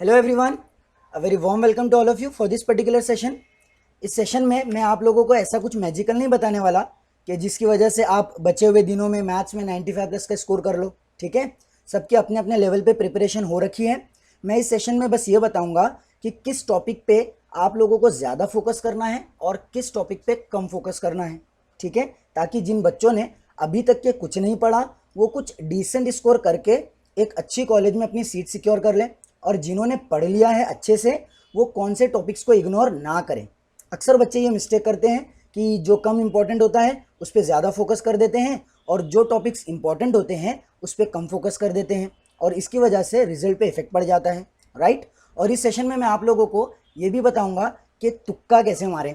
Hello everyone, a very warm welcome to all of you for this particular session. इस session में मैं आप लोगों को ऐसा कुछ मैजिकल नहीं बताने वाला कि जिसकी वजह से आप बचे हुए दिनों में मैथ्स में 95 प्लस का स्कोर कर लो। ठीक है, सबके अपने अपने लेवल पे प्रिपरेशन हो रखी है। मैं इस सेशन में बस ये बताऊंगा कि किस टॉपिक पे आप लोगों को ज़्यादा फोकस करना है और किस टॉपिक पे कम फोकस करना है। ठीक है, ताकि जिन बच्चों ने अभी तक के कुछ नहीं पढ़ा वो कुछ डिसेंट स्कोर करके एक अच्छी कॉलेज में अपनी सीट सिक्योर कर लें, और जिन्होंने पढ़ लिया है अच्छे से वो कौन से टॉपिक्स को इग्नोर ना करें। अक्सर बच्चे ये मिस्टेक करते हैं कि जो कम इंपॉर्टेंट होता है उस पर ज़्यादा फोकस कर देते हैं और जो टॉपिक्स इंपॉर्टेंट होते हैं उस पर कम फोकस कर देते हैं, और इसकी वजह से रिजल्ट पे इफेक्ट पड़ जाता है। राइट, और इस सेशन में मैं आप लोगों को ये भी बताऊंगा कि तुक्का कैसे मारें,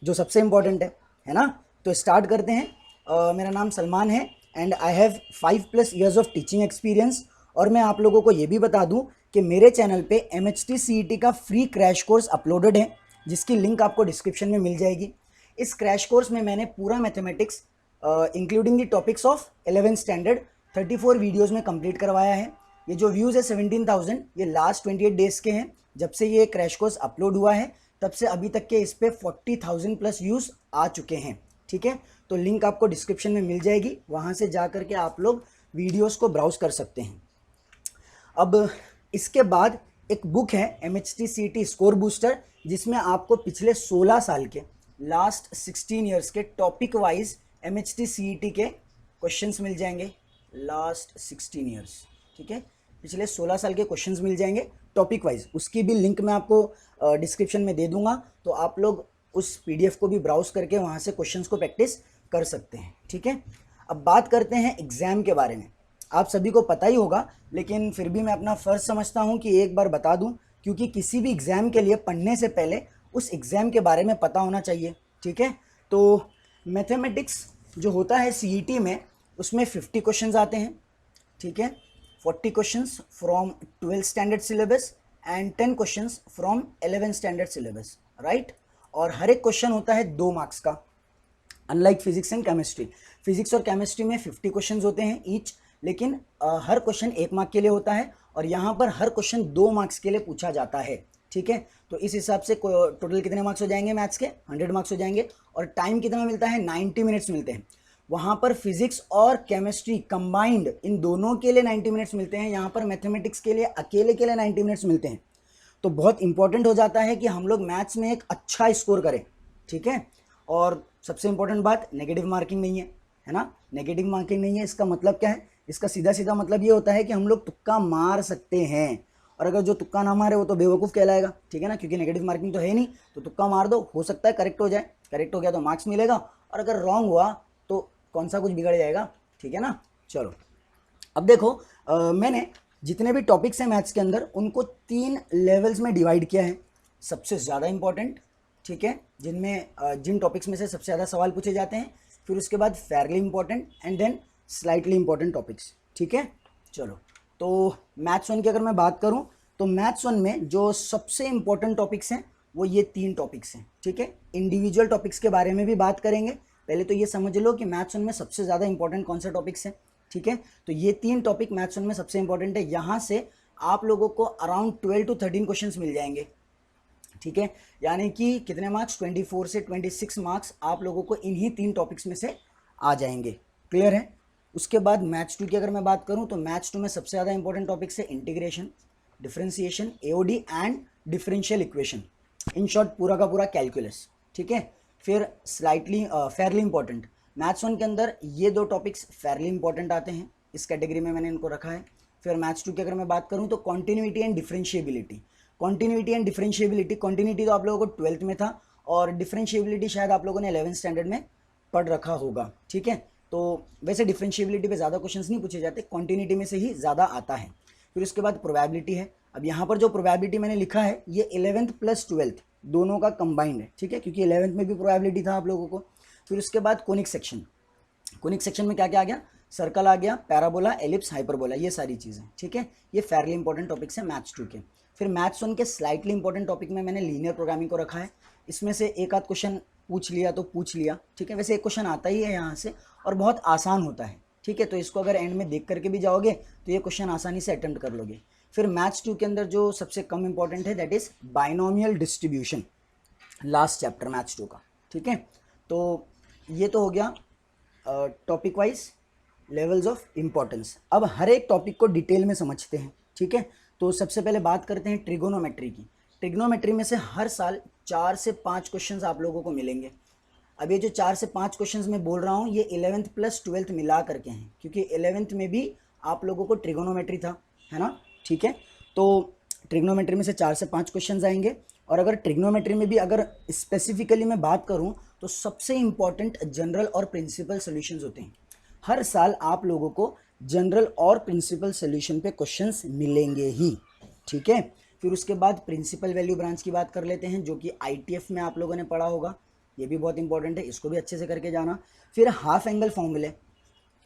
जो सबसे इंपॉर्टेंट है ना। तो स्टार्ट करते हैं। मेरा नाम सलमान है and I have 5+ years of teaching experience. और मैं आप लोगों को ये भी बता दूं कि मेरे चैनल पे MHT CET का फ्री क्रैश कोर्स अपलोडेड है, जिसकी लिंक आपको डिस्क्रिप्शन में मिल जाएगी। इस क्रैश कोर्स में मैंने पूरा mathematics including the topics of 11th standard 34 videos में कंप्लीट करवाया है। ये जो व्यूज़ है 17,000, ये लास्ट 28 डेज़ के हैं। जब से ये क्रैश कोर्स अपलोड हुआ है तब से अभी तक के इस पर 40,000+ व्यूज़ आ चुके हैं। ठीक है, तो लिंक आपको डिस्क्रिप्शन में मिल जाएगी, वहाँ से जा कर के आप लोग वीडियोज़ को ब्राउज़ कर सकते हैं। अब इसके बाद एक बुक है MHT CET स्कोर बूस्टर, जिसमें आपको पिछले 16 साल के लास्ट 16 ईयर्स के टॉपिक वाइज MHT CET के क्वेश्चंस मिल जाएंगे। लास्ट 16 ईयर्स, ठीक है, पिछले 16 साल के क्वेश्चंस मिल जाएंगे टॉपिक वाइज। उसकी भी लिंक मैं आपको डिस्क्रिप्शन में दे दूंगा, तो आप लोग उस PDF को भी ब्राउज करके वहाँ से क्वेश्चंस को प्रैक्टिस कर सकते हैं। ठीक है, अब बात करते हैं एग्ज़ाम के बारे में। आप सभी को पता ही होगा, लेकिन फिर भी मैं अपना फ़र्ज़ समझता हूँ कि एक बार बता दूँ, क्योंकि किसी भी एग्ज़ाम के लिए पढ़ने से पहले उस एग्ज़ाम के बारे में पता होना चाहिए। ठीक है, तो मैथमेटिक्स जो होता है CET में, उसमें 50 क्वेश्चंस आते हैं। ठीक है, 40 questions from 12th standard syllabus and 10 questions from 11th standard syllabus. Right, और हर एक क्वेश्चन होता है 2 मार्क्स का, unlike physics and chemistry. Physics और केमिस्ट्री में 50 क्वेश्चंस होते हैं ईच, लेकिन हर क्वेश्चन 1 मार्क के लिए होता है, और यहाँ पर हर क्वेश्चन 2 मार्क्स के लिए पूछा जाता है। ठीक है, तो इस हिसाब से टोटल कितने मार्क्स हो जाएंगे मैथ्स के? 100 मार्क्स हो जाएंगे। और टाइम कितना मिलता है? 90 मिनट्स मिलते हैं। वहाँ पर फिजिक्स और केमिस्ट्री कंबाइंड इन दोनों के लिए 90 मिनट्स मिलते हैं, यहाँ पर मैथमेटिक्स के लिए अकेले के लिए 90 मिनट्स मिलते हैं। तो बहुत इंपॉर्टेंट हो जाता है कि हम लोग मैथ्स में एक अच्छा स्कोर करें। ठीक है, और सबसे इंपॉर्टेंट बात, नेगेटिव मार्किंग नहीं है ना। नेगेटिव मार्किंग नहीं है, इसका मतलब क्या है? इसका सीधा सीधा मतलब ये होता है कि हम लोग तुक्का मार सकते हैं, और अगर जो तुक्का ना मारे वो तो बेवकूफ़ कहलाएगा। ठीक है ना, क्योंकि नेगेटिव मार्किंग तो है नहीं, तो तुक्का मार दो, हो सकता है करेक्ट हो जाए, करेक्ट हो गया तो मार्क्स मिलेगा, और अगर रॉन्ग हुआ तो कौन सा कुछ बिगड़ जाएगा। ठीक है ना, चलो अब देखो, मैंने जितने भी टॉपिक्स हैं मैथ्स के अंदर उनको 3 लेवल्स में डिवाइड किया है। सबसे ज़्यादा इंपॉर्टेंट, ठीक है, जिनमें जिन टॉपिक्स में से सबसे ज़्यादा सवाल पूछे जाते हैं, फिर उसके बाद fairly important and then slightly important topics. ठीक है, चलो तो मैथ्स 1 की अगर मैं बात करूं, तो मैथ्स 1 में जो सबसे इंपॉर्टेंट टॉपिक्स हैं वो ये 3 टॉपिक्स हैं। ठीक है, इंडिविजुअल टॉपिक्स के बारे में भी बात करेंगे, पहले तो ये समझ लो कि मैथ्स 1 में सबसे ज़्यादा इंपॉर्टेंट कौन से टॉपिक्स हैं। ठीक है, तो ये 3 टॉपिक मैथ्स 1 में सबसे इंपॉर्टेंट है। यहाँ से आप लोगों को अराउंड 12 to 13 क्वेश्चन मिल जाएंगे। ठीक है, यानी कि कितने मार्क्स? 24 से 26 मार्क्स आप लोगों को इन्हीं 3 टॉपिक्स में से आ जाएंगे। क्लियर है? उसके बाद मैथ्स 2 की अगर मैं बात करूं, तो मैथ्स 2 में सबसे ज़्यादा इंपॉर्टेंट टॉपिक्स है integration, differentiation, AOD and differential equation. In short पूरा का पूरा कैलकुलस। ठीक है, फिर स्लाइटली फेयरली इंपॉर्टेंट, मैथ्स 1 के अंदर ये 2 टॉपिक्स फेयरली इंपॉर्टेंट आते हैं, इस कैटेगरी में मैंने इनको रखा है। फिर मैथ्स 2 की अगर मैं बात करूँ, तो continuity and differentiability. Continuity and differentiability, continuity तो आप लोगों को 12th में था, और डिफरेंशिएबिलिटी शायद आप लोगों ने 11th स्टैंडर्ड में पढ़ रखा होगा। ठीक है, तो वैसे डिफरेंशिएबिलिटी पे ज़्यादा क्वेश्चंस नहीं पूछे जाते, क्वांटिटी में से ही ज़्यादा आता है। फिर उसके बाद प्रोबेबिलिटी है। अब यहाँ पर जो प्रोबेबिलिटी मैंने लिखा है ये 11th + 12th दोनों का कंबाइंड है। ठीक है, क्योंकि 11th में भी प्रोबेबिलिटी था आप लोगों को। फिर उसके बाद कोनिक सेक्शन। कोनिक सेक्शन में क्या क्या आ गया? सर्कल आ गया, पैराबोला, एलिप्स, हाइपरबोला, ये सारी चीज़ें। ठीक है, ये फेयरली इंपॉर्टेंट टॉपिक्स है मैथ्स 2 के। फिर मैथ्स 1 के स्लाइटली इंपॉर्टेंट टॉपिक में मैंने लीनियर प्रोग्रामिंग को रखा है। इसमें से एक आध क्वेश्चन पूछ लिया तो पूछ लिया। ठीक है, वैसे एक क्वेश्चन आता ही है यहाँ से और बहुत आसान होता है। ठीक है, तो इसको अगर एंड में देख करके भी जाओगे तो ये क्वेश्चन आसानी से अटेम्प्ट कर लोगे। फिर मैथ्स 2 के अंदर जो सबसे कम इंपॉर्टेंट है that is binomial distribution, last chapter maths 2 का, ठीक है। तो ये तो हो गया topic wise levels of importance. अब हर एक टॉपिक को डिटेल में समझते हैं, ठीक है। तो सबसे पहले बात करते हैं ट्रिगोनोमेट्री की। ट्रिगोनोमेट्री में से हर साल 4 से 5 क्वेश्चंस आप लोगों को मिलेंगे। अब ये जो 4 से 5 क्वेश्चंस मैं बोल रहा हूँ ये 11th प्लस 12th मिला करके हैं, क्योंकि 11th में भी आप लोगों को ट्रिगोनोमेट्री था, है ना, ठीक है। तो ट्रिग्नोमेट्री में से 4 से 5 क्वेश्चंस आएंगे। और अगर ट्रिग्नोमेट्री में भी अगर स्पेसिफिकली मैं बात करूं तो सबसे इंपॉर्टेंट जनरल और प्रिंसिपल सॉल्यूशंस होते हैं। हर साल आप लोगों को जनरल और प्रिंसिपल सॉल्यूशन पे क्वेश्चंस मिलेंगे ही, ठीक है। फिर उसके बाद प्रिंसिपल वैल्यू ब्रांच की बात कर लेते हैं, जो कि आईटीएफ में आप लोगों ने पढ़ा होगा, ये भी बहुत इंपॉर्टेंट है, इसको भी अच्छे से करके जाना। फिर हाफ एंगल फॉर्मूले,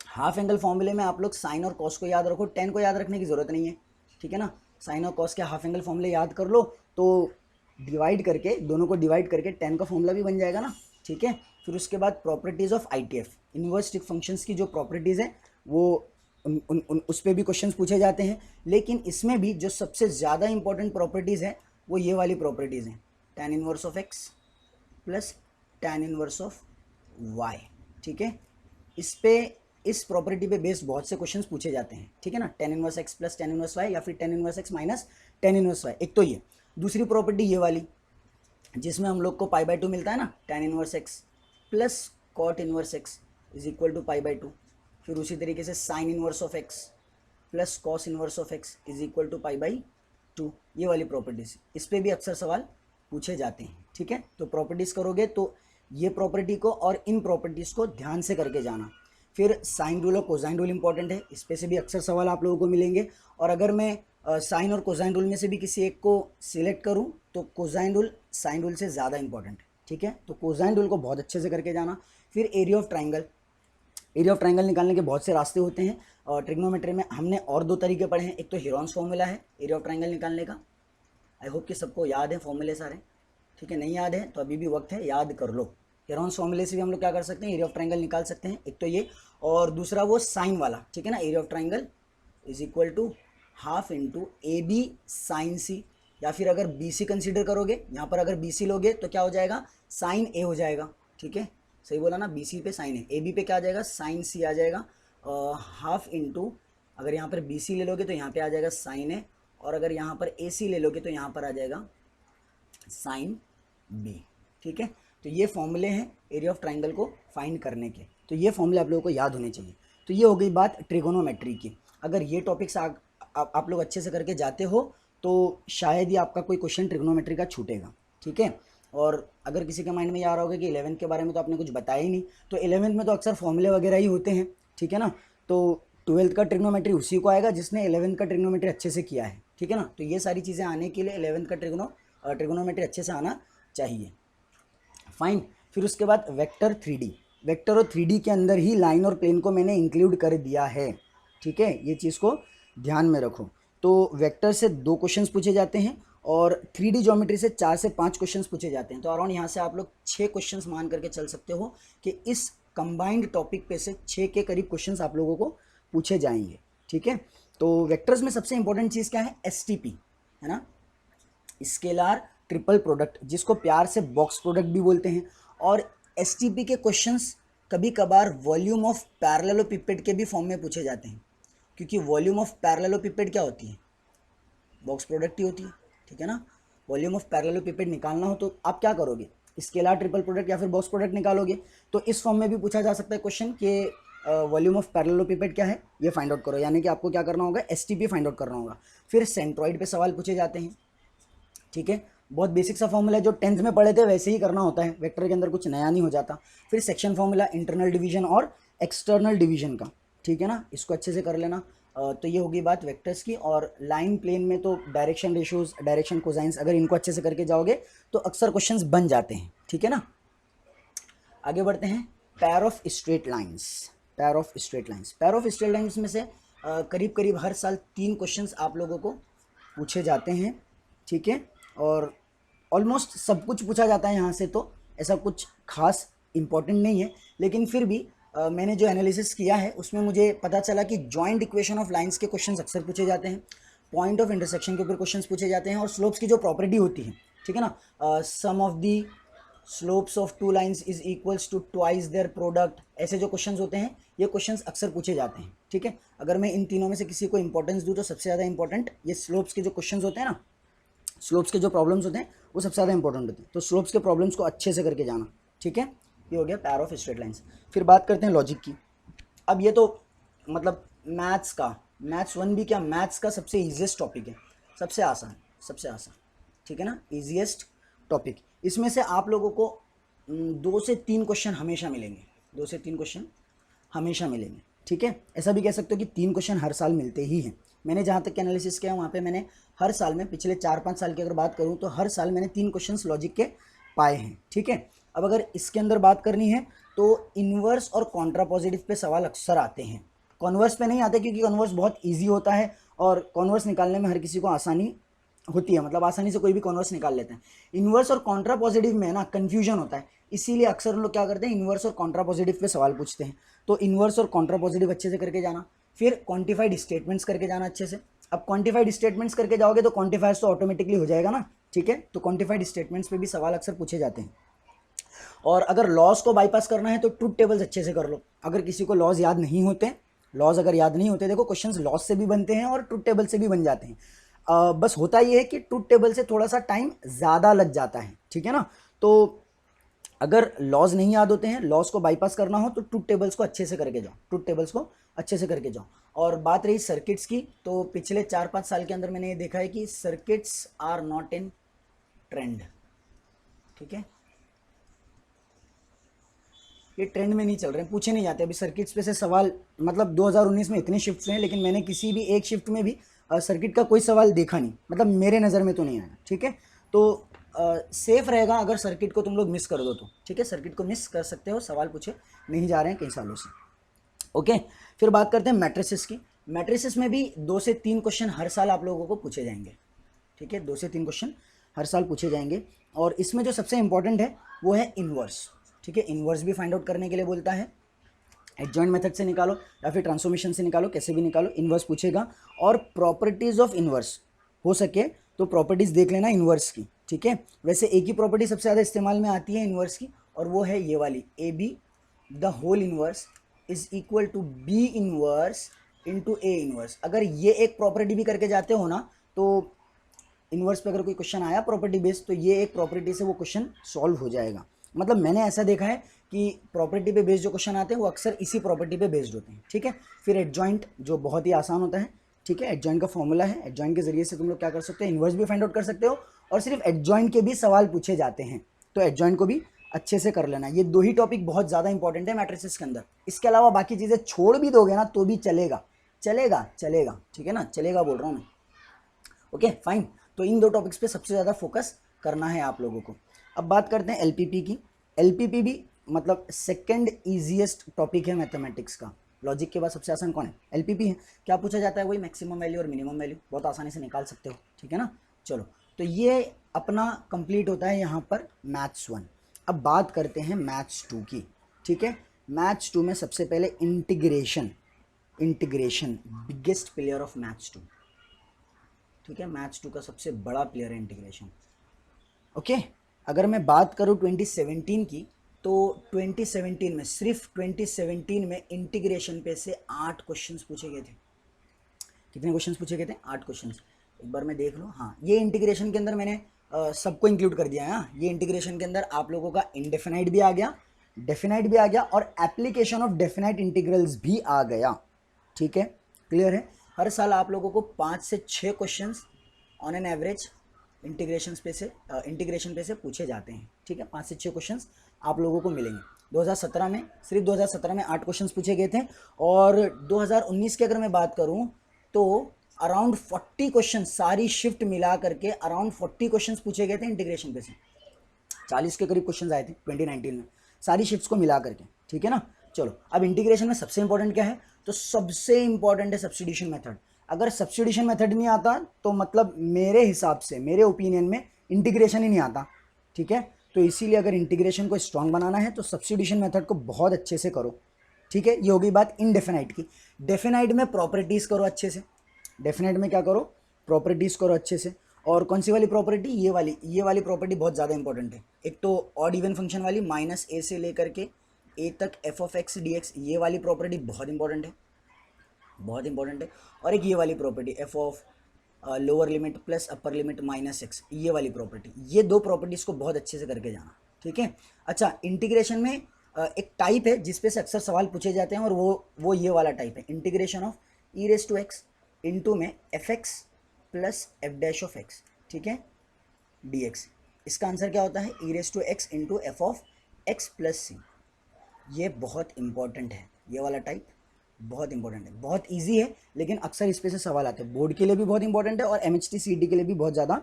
हाफ एंगल फॉर्मूले में आप लोग साइन और कॉस को याद रखो, टेन को याद रखने की जरूरत नहीं है, ठीक है ना। साइन और कॉस के हाफ एंगल फॉर्मूले याद कर लो तो डिवाइड करके, दोनों को डिवाइड करके टेन का फॉर्मूला भी बन जाएगा ना, ठीक है। फिर उसके बाद properties of ITF, inverse stick functions की जो प्रॉपर्टीज़ है वो उस पर भी क्वेश्चंस पूछे जाते हैं। लेकिन इसमें भी जो सबसे ज़्यादा इंपॉर्टेंट प्रॉपर्टीज़ है वो ये वाली प्रॉपर्टीज़ हैं, tan inverse of x plus tan inverse of Y, ठीक है। इस प्रॉपर्टी पे बेस्ड बहुत से क्वेश्चंस पूछे जाते हैं, ठीक है ना। tan inverse X plus tan inverse Y या फिर tan inverse X minus tan inverse Y, एक तो ये। दूसरी प्रॉपर्टी ये वाली जिसमें हम लोग को पाई बाई 2 मिलता है ना, tan inverse X plus cot inverse X is equal to pi by 2। फिर उसी तरीके से sine inverse of x plus cos inverse of X is equal to pi by 2, ये वाली प्रॉपर्टीज, इस पर भी अक्सर सवाल पूछे जाते हैं, ठीक है। तो प्रॉपर्टीज़ करोगे तो ये प्रॉपर्टी को और इन प्रॉपर्टीज़ को ध्यान से करके जाना। फिर साइन रूल और कोसाइन रूल इंपॉर्टेंट है, इस पे से भी अक्सर सवाल आप लोगों को मिलेंगे। और अगर मैं साइन और कोसाइन रूल में से भी किसी एक को सिलेक्ट करूं तो कोसाइन रूल साइन रूल से ज़्यादा इंपॉर्टेंट है, ठीक है। तो कोसाइन रूल को बहुत अच्छे से करके जाना। फिर area of triangle, area of triangle निकालने के बहुत से रास्ते होते हैं और ट्रिग्नोमेट्री में हमने और 2 तरीके पढ़े हैं। एक तो हेरॉन्स फॉर्मूला है एरिया ऑफ ट्राइंगल निकालने का, आई होप कि सबको याद है फॉर्मूले सारे, ठीक है। नहीं याद है तो अभी भी वक्त है, याद कर लो। हेरॉन्स फॉर्मूले से भी हम लोग क्या कर सकते हैं, एरिया ऑफ ट्राइंगल निकाल सकते हैं, एक तो ये। और दूसरा वो साइन वाला, ठीक है ना, area of triangle is equal to half into a b sine C, या फिर अगर बी सी कंसिडर करोगे, यहाँ पर अगर बी सी लोगे तो क्या हो जाएगा, साइन ए हो जाएगा, ठीक है, सही बोला ना, बी सी पे साइन ए बी पे क्या आ जाएगा, साइन सी आ जाएगा। हाफ इंटू अगर यहाँ पर बी सी ले लोगे तो यहाँ पे आ जाएगा साइन ए, और अगर यहाँ पर ए सी ले लोगे तो यहाँ पर आ जाएगा साइन बी, ठीक है। तो ये फॉर्मूले हैं एरिया ऑफ ट्राइंगल को फाइंड करने के, तो ये फॉर्मूले आप लोगों को याद होने चाहिए। तो ये हो गई बात ट्रिगोनोमेट्री की। अगर ये टॉपिक्स आप लोग अच्छे से करके जाते हो तो शायद ही आपका कोई क्वेश्चन ट्रिगोनोमेट्री का छूटेगा, ठीक है। और अगर किसी के माइंड में ये आ रहा होगा कि 11th के बारे में तो आपने कुछ बताया ही नहीं, तो 11th में तो अक्सर फॉर्मूले वगैरह ही होते हैं, ठीक है ना। तो 12th का ट्रिग्नोमेट्री उसी को आएगा जिसने 11th का ट्रिग्नोमेट्री अच्छे से किया है, ठीक है ना। तो ये सारी चीज़ें आने के लिए 11th का ट्रिग्नोमेट्री अच्छे से आना चाहिए, फाइन। फिर उसके बाद वेक्टर 3D, वेक्टर और 3D के अंदर ही लाइन और प्लेन को मैंने इंक्लूड कर दिया है, ठीक है, ये चीज़ को ध्यान में रखो। तो वेक्टर से 2 क्वेश्चंस पूछे जाते हैं और 3D ज्योमेट्री से 4 से 5 क्वेश्चंस पूछे जाते हैं। तो अराउंड यहाँ से आप लोग 6 क्वेश्चंस मान करके चल सकते हो कि इस कंबाइंड टॉपिक पे से 6 के करीब क्वेश्चंस आप लोगों को पूछे जाएंगे, ठीक है। तो वेक्टर्स में सबसे इंपॉर्टेंट चीज़ क्या है, एसटीपी, है ना, स्केलार ट्रिपल प्रोडक्ट, जिसको प्यार से बॉक्स प्रोडक्ट भी बोलते हैं। और एसटीपी के क्वेश्चंस कभी कभार वॉल्यूम ऑफ पैरेललोपिपेड के भी फॉर्म में पूछे जाते हैं, क्योंकि वॉल्यूम ऑफ पैरेललोपिपेड क्या होती है, बॉक्स प्रोडक्ट ही होती है, ठीक है ना। वॉल्यूम ऑफ पैरेललोपिपेड निकालना हो तो आप क्या करोगे, स्केलार ट्रिपल प्रोडक्ट या फिर बॉक्स प्रोडक्ट निकालोगे। तो इस फॉर्म में भी पूछा जा सकता है क्वेश्चन कि वॉल्यूम ऑफ पैरेललोपिपेड क्या है, ये फाइंड आउट करो, यानी कि आपको क्या करना होगा, एसटीपी फाइंड आउट करना होगा। फिर सेंट्रॉइड पे सवाल पूछे जाते हैं, ठीक है, बहुत बेसिक सा फॉर्मूला है, जो 10th में पढ़े थे वैसे ही करना होता है, वेक्टर के अंदर कुछ नया नहीं हो जाता। फिर सेक्शन फॉर्मूला इंटरनल डिवीजन और एक्सटर्नल डिवीजन का, ठीक है ना, इसको अच्छे से कर लेना। तो ये होगी बात वेक्टर्स की। और लाइन प्लेन में तो डायरेक्शन रेशियोज, डायरेक्शन कोसाइंस, अगर इनको अच्छे से करके जाओगे तो अक्सर क्वेश्चंस बन जाते हैं, ठीक है ना। आगे बढ़ते हैं, pair of straight lines, pair of straight lines, pair of straight lines में से करीब करीब हर साल 3 क्वेश्चंस आप लोगों को पूछे जाते हैं, ठीक है। और ऑलमोस्ट सब कुछ पूछा जाता है यहाँ से, तो ऐसा कुछ खास इम्पोर्टेंट नहीं है, लेकिन फिर भी मैंने जो एनालिसिस किया है उसमें मुझे पता चला कि जॉइंट इक्वेशन ऑफ लाइंस के क्वेश्चंस अक्सर पूछे जाते हैं। पॉइंट ऑफ इंटरसेक्शन के ऊपर क्वेश्चंस पूछे जाते हैं, और स्लोप्स की जो प्रॉपर्टी होती है, ठीक है ना, sum of the slopes of two lines is equals to twice their product, ऐसे जो क्वेश्चंस होते हैं ये क्वेश्चंस अक्सर पूछे जाते हैं, ठीक है। अगर मैं इन तीनों में से किसी को इंपॉर्टेंस दूँ तो सबसे ज़्यादा इंपॉर्टेंट ये स्लोप्स के जो क्वेश्चंस होते हैं ना, स्लोप्स के जो प्रॉब्लम्स होते हैं वो सबसे ज़्यादा इंपॉर्टेंट होते हैं, तो स्लोप्स के प्रॉब्लम्स को अच्छे से करके जाना, ठीक है। ये हो गया पैर ऑफ स्ट्रेट लाइंस। फिर बात करते हैं लॉजिक की। अब ये तो मतलब मैथ्स का, मैथ्स 1 भी क्या, मैथ्स का सबसे ईजिएस्ट टॉपिक है, सबसे आसान, सबसे आसान, ठीक है ना, ईजिएस्ट टॉपिक। इसमें से आप लोगों को 2 से 3 क्वेश्चन हमेशा मिलेंगे, 2 से 3 क्वेश्चन हमेशा मिलेंगे, ठीक है। ऐसा भी कह सकते हो कि 3 क्वेश्चन हर साल मिलते ही हैं। मैंने जहाँ तक एनालिसिस किया वहाँ पे मैंने हर साल में पिछले 4-5 साल की अगर बात करूँ तो हर साल मैंने 3 क्वेश्चंस लॉजिक के पाए हैं, ठीक है। अब अगर इसके अंदर बात करनी है तो इन्वर्स और कॉन्ट्रापॉजिटिव पे सवाल अक्सर आते हैं, कॉन्वर्स पे नहीं आते क्योंकि कॉन्वर्स बहुत ईजी होता है और कॉन्वर्स निकालने में हर किसी को आसानी होती है, मतलब आसानी से कोई भी कॉन्वर्स निकाल लेते हैं। इन्वर्स और कॉन्ट्रापॉजिटिव में ना कन्फ्यूजन होता है, इसीलिए अक्सर हम लोग क्या करते हैं, इन्वर्स और कॉन्ट्रापॉजिटिव पे सवाल पूछते हैं। तो इन्वर्स और कॉन्ट्रापॉजिटिव अच्छे से करके जाना, फिर क्वांटिफाइड स्टेटमेंट्स करके जाना अच्छे से। अब क्वांटिफाइड स्टेटमेंट्स करके जाओगे तो क्वांटिफायर्स तो ऑटोमेटिकली हो जाएगा ना, ठीक है। तो क्वांटिफाइड स्टेटमेंट्स पे भी सवाल अक्सर पूछे जाते हैं। और अगर लॉस को बाईपास करना है तो ट्रूथ टेबल्स अच्छे से कर लो। अगर किसी को लॉज याद नहीं होते, लॉज अगर याद नहीं होते, देखो क्वेश्चंस लॉस से भी बनते हैं और ट्रूथ टेबल से भी बन जाते हैं। बस होता ये है कि ट्रूथ टेबल से थोड़ा सा टाइम ज़्यादा लग जाता है, ठीक है ना। तो अगर लॉज नहीं याद होते हैं, लॉस को बाईपास करना हो तो ट्रूथ टेबल्स को अच्छे से करके जाओ, ट्रूथ टेबल्स को अच्छे से करके जाओ। और बात रही सर्किट्स की, तो पिछले 4-5 साल के अंदर मैंने ये देखा है कि circuits are not in trend, ठीक है, ये ट्रेंड में नहीं चल रहे हैं, पूछे नहीं जाते अभी सर्किट्स पे से सवाल। मतलब 2019 में इतने शिफ्ट्स हैं लेकिन मैंने किसी भी एक शिफ्ट में भी सर्किट का कोई सवाल देखा नहीं, मतलब मेरे नज़र में तो नहीं आया, ठीक है। तो सेफ रहेगा अगर सर्किट को तुम लोग मिस कर दो तो, ठीक है, सर्किट को मिस कर सकते हो, सवाल पूछे नहीं जा रहे हैं कई सालों से, ओके। फिर बात करते हैं मैट्रिसेस की। मैट्रिसेस में भी 2 से 3 क्वेश्चन हर साल आप लोगों को पूछे जाएंगे, ठीक है, 2 से 3 क्वेश्चन हर साल पूछे जाएंगे। और इसमें जो सबसे इंपॉर्टेंट है वो है इन्वर्स, ठीक है। इन्वर्स भी फाइंड आउट करने के लिए बोलता है, एडजॉइंट मेथड से निकालो या फिर ट्रांसफॉर्मेशन से निकालो, कैसे भी निकालो, इन्वर्स पूछेगा। और प्रॉपर्टीज़ ऑफ इन्वर्स, हो सके तो प्रॉपर्टीज़ देख लेना इन्वर्स की, ठीक है। वैसे एक ही प्रॉपर्टी सबसे ज़्यादा इस्तेमाल में आती है इन्वर्स की, और वो है ये वाली, A B the whole inverse is equal to B inverse into A inverse. अगर ये एक प्रॉपर्टी भी करके जाते हो ना तो इन्वर्स पे अगर कोई क्वेश्चन आया प्रॉपर्टी बेस्ड तो ये एक प्रॉपर्टी से वो क्वेश्चन सॉल्व हो जाएगा। मतलब मैंने ऐसा देखा है कि प्रॉपर्टी पे बेस्ड जो क्वेश्चन आते हैं वो अक्सर इसी प्रॉपर्टी पे बेस्ड होते हैं, ठीक है। फिर एडजॉइंट जो बहुत ही आसान होता है, ठीक है, एडजॉइंट का फॉर्मूला है, एडजॉइंट के जरिए से तुम लोग क्या कर सकते हो, इन्वर्स भी फाइंड आउट कर सकते हो और सिर्फ एडजॉइंट के भी सवाल पूछे जाते हैं, तो एडजॉइंट को भी अच्छे से कर लेना। ये 2 ही टॉपिक बहुत ज़्यादा इंपॉर्टेंट है मैट्रिसेस के अंदर। इसके अलावा बाकी चीज़ें छोड़ भी दोगे ना तो भी चलेगा, चलेगा चलेगा, ठीक है ना, चलेगा बोल रहा हूँ मैं, ओके फाइन। तो इन 2 टॉपिक्स पे सबसे ज़्यादा फोकस करना है आप लोगों को। अब बात करते हैं एलपीपी की। एलपीपी भी मतलब सेकंड इजीएस्ट टॉपिक है मैथमेटिक्स का, लॉजिक के बाद सबसे आसान कौन है, एलपीपी है। क्या पूछा जाता है, वही मैक्सिमम वैल्यू और मिनिमम वैल्यू, बहुत आसानी से निकाल सकते हो, ठीक है ना। चलो, तो ये अपना कंप्लीट होता है यहाँ पर मैथ्स 1। अब बात करते हैं मैथ्स 2 की, ठीक है। मैथ्स 2 में सबसे पहले integration, integration biggest player of maths 2, ठीक है, मैथ्स 2 का सबसे बड़ा प्लेयर है इंटीग्रेशन, ओके। अगर मैं बात करूँ 2017 की तो 2017 में, सिर्फ 2017 में इंटीग्रेशन पे से 8 क्वेश्चंस पूछे गए थे। कितने क्वेश्चंस पूछे गए थे, 8 क्वेश्चंस। एक बार मैं देख लूँ, हाँ ये इंटीग्रेशन के अंदर मैंने सबको इंक्लूड कर दिया है। हाँ, ये इंटीग्रेशन के अंदर आप लोगों का इंडेफिनाइट भी आ गया, डेफिनाइट भी आ गया और एप्लीकेशन ऑफ डेफिनाइट इंटीग्रल्स भी आ गया, ठीक है, क्लियर है। हर साल आप लोगों को 5 से 6 questions on an average integration पे से पूछे जाते हैं, ठीक है। 5 से 6 क्वेश्चंस आप लोगों को मिलेंगे। 2017 में, सिर्फ 2017 में 8 क्वेश्चंस पूछे गए थे। और 2019 की अगर मैं बात करूं तो अराउंड 40 क्वेश्चन, सारी शिफ्ट मिला करके अराउंड 40 क्वेश्चंस पूछे गए थे इंटीग्रेशन पे से। 40 के करीब क्वेश्चंस आए थे 2019 में, सारी शिफ्ट्स को मिला करके, ठीक है ना। चलो, अब इंटीग्रेशन में सबसे इंपॉर्टेंट क्या है, तो सबसे इंपॉर्टेंट है सब्स्टिट्यूशन मेथड। अगर सब्स्टिट्यूशन मेथड नहीं आता तो मतलब मेरे हिसाब से, मेरे ओपिनियन में इंटीग्रेशन ही नहीं आता, ठीक है। तो इसीलिए अगर इंटीग्रेशन को स्ट्रांग बनाना है तो सब्स्टिट्यूशन मेथड को बहुत अच्छे से करो, ठीक है। ये हो गई बात इनडेफिनाइट की। डेफिनाइट में प्रॉपर्टीज़ करो अच्छे से। डेफिनाइट में क्या करो, प्रॉपर्टीज़ करो अच्छे से। और कौन सी वाली प्रॉपर्टी? ये वाली प्रॉपर्टी बहुत ज़्यादा इंपॉर्टेंट है। एक तो ऑड इवन फंक्शन वाली माइनस ए से लेकर के ए तक F of x D x, ये वाली प्रॉपर्टी बहुत इंपॉर्टेंट है, बहुत इंपॉर्टेंट है। और एक ये वाली property F of lower limit plus upper limit minus x, ये वाली प्रॉपर्टी, ये दो प्रॉपर्टीज़ को बहुत अच्छे से करके जाना, ठीक है। अच्छा, इंटीग्रेशन में एक टाइप है जिसपे से अक्सर सवाल पूछे जाते हैं और वो ये वाला टाइप है, integration of e raise to x into में f x plus f dash of x, ठीक है, डी एक्स। इसका आंसर क्या होता है? E raise to x into f of x plus c. ये बहुत इंपॉर्टेंट है, ये वाला टाइप बहुत इंपॉर्टेंट है, बहुत इजी है, लेकिन अक्सर इस पे से सवाल आते हैं। बोर्ड के लिए भी बहुत इंपॉर्टेंट है और MHT CET के लिए भी बहुत ज़्यादा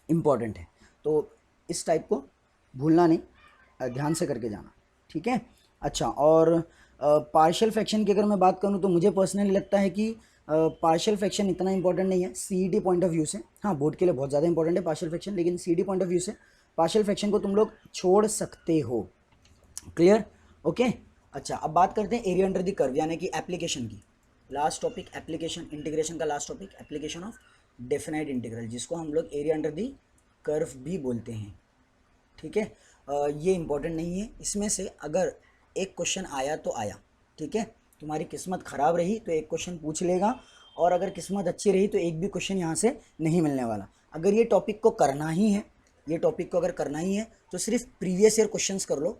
इंपॉर्टेंट है। तो इस टाइप को भूलना नहीं, ध्यान से करके जाना, ठीक है। अच्छा, और पार्शियल फ्रैक्शन की अगर मैं बात करूँ तो मुझे पर्सनली लगता है कि पार्शियल फ्रैक्शन इतना इंपॉर्टेंट नहीं है CET पॉइंट ऑफ व्यू से। हाँ, बोर्ड के लिए बहुत ज़्यादा इंपॉर्टेंट है पार्शियल फ्रैक्शन, लेकिन CET पॉइंट ऑफ व्यू से पार्शियल फ्रैक्शन को तुम लोग छोड़ सकते हो। क्लियर? ओके। अच्छा, अब बात करते हैं एरिया अंडर द कर्व यानी कि एप्लीकेशन की। लास्ट टॉपिक एप्लीकेशन, इंटीग्रेशन का last topic application of definite integral, जिसको हम लोग एरिया अंडर द कर्व भी बोलते हैं, ठीक है। ये इंपॉर्टेंट नहीं है, इसमें से अगर एक क्वेश्चन आया तो आया, ठीक है। तुम्हारी किस्मत ख़राब रही तो एक क्वेश्चन पूछ लेगा, और अगर किस्मत अच्छी रही तो एक भी क्वेश्चन यहाँ से नहीं मिलने वाला। अगर ये टॉपिक को करना ही है, ये टॉपिक को अगर करना ही है तो सिर्फ प्रीवियस ईयर क्वेश्चंस कर लो,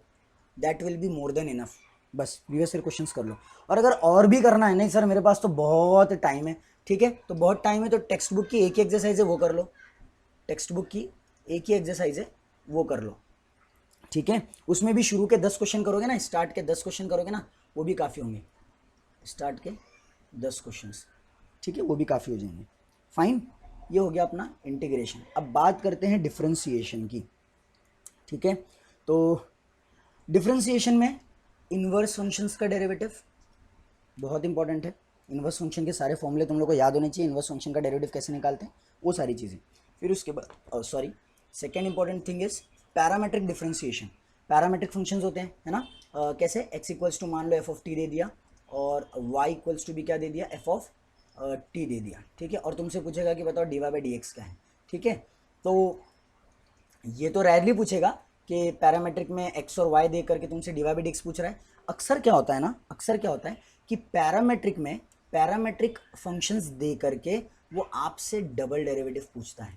that will be more than enough. बस प्रीवियस ईयर क्वेश्चंस कर लो। और अगर और भी करना है, नहीं सर मेरे पास तो बहुत टाइम है, ठीक है, तो बहुत टाइम है तो टेक्स्ट बुक की एक ही एक्सरसाइज है वो कर लो, टेक्स्ट बुक की एक ही एक्सरसाइज है वो कर लो, ठीक है। उसमें भी शुरू के 10 क्वेश्चन करोगे ना, स्टार्ट के 10 क्वेश्चन करोगे ना, वो भी काफ़ी होंगे, स्टार्ट के 10 क्वेश्चन, ठीक है, वो भी काफ़ी हो जाएंगे। फाइन, ये हो गया अपना इंटीग्रेशन। अब बात करते हैं डिफ्रेंसिएशन की, ठीक है। तो डिफ्रेंसिएशन में इन्वर्स फंक्शंस का डेरिवेटिव बहुत इंपॉर्टेंट है। इन्वर्स फंक्शन के सारे फॉर्मूले तुम लोग को याद होने चाहिए, इन्वर्स फंक्शन का डेरिवेटिव कैसे निकालते हैं, वो सारी चीज़ें। फिर उसके बाद second important thing is parametric differentiation. Parametric functions होते हैं, है ना, कैसे x इक्वल्स टू मान लो एफ ऑफ टी दे दिया और y इक्वल्स टू भी क्या दे दिया, एफ ऑफ टी दे दिया, ठीक है। और तुमसे पूछेगा कि बताओ dy बाई डी एक्स क्या है, ठीक है। तो ये तो रेयरली पूछेगा कि पैरामेट्रिक में x और y दे करके तुमसे dy बाई डी एक्स पूछ रहा है। अक्सर क्या होता है ना, अक्सर क्या होता है कि पैरामेट्रिक में पैरामेट्रिक फंक्शंस दे करके वो आपसे डबल डेरिवेटिव पूछता है।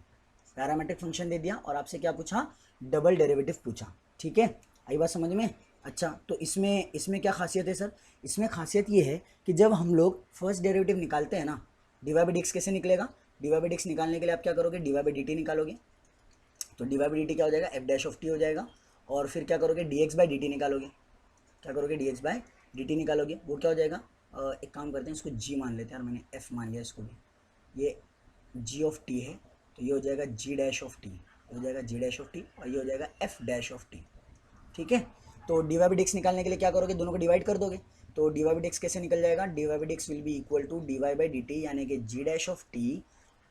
पैरामेट्रिक फंक्शन दे दिया और आपसे क्या पूछा, डबल डेरिवेटिव पूछा, ठीक है। आई बात समझ में? अच्छा, तो इसमें क्या खासियत है सर? इसमें खासियत ये है कि जब हम लोग फर्स्ट डेरिवेटिव निकालते हैं ना, D Y by D x कैसे निकलेगा, D Y by D X निकालने के लिए आप क्या करोगे, D Y by D T निकालोगे, तो D Y by D T क्या हो जाएगा, एफ डैश ऑफ टी हो जाएगा। और फिर क्या करोगे, D x by D T निकालोगे, क्या करोगे, D x by D T निकालोगे, वो क्या हो जाएगा, एक काम करते हैं इसको जी मान लेते हैं यार, मैंने एफ मान लिया इसको भी, ये जी ऑफ टी है तो ये हो जाएगा जी डैश ऑफ टी, हो जाएगा जी डैश ऑफ टी, और ये हो जाएगा एफ डैश ऑफ टी, ठीक है। तो D Y by D X निकालने के लिए क्या करोगे, दोनों को डिवाइड कर दोगे, तो D Y by D x कैसे निकल जाएगा, d Y by D x will be equal to d Y by D t यानी कि g dash of t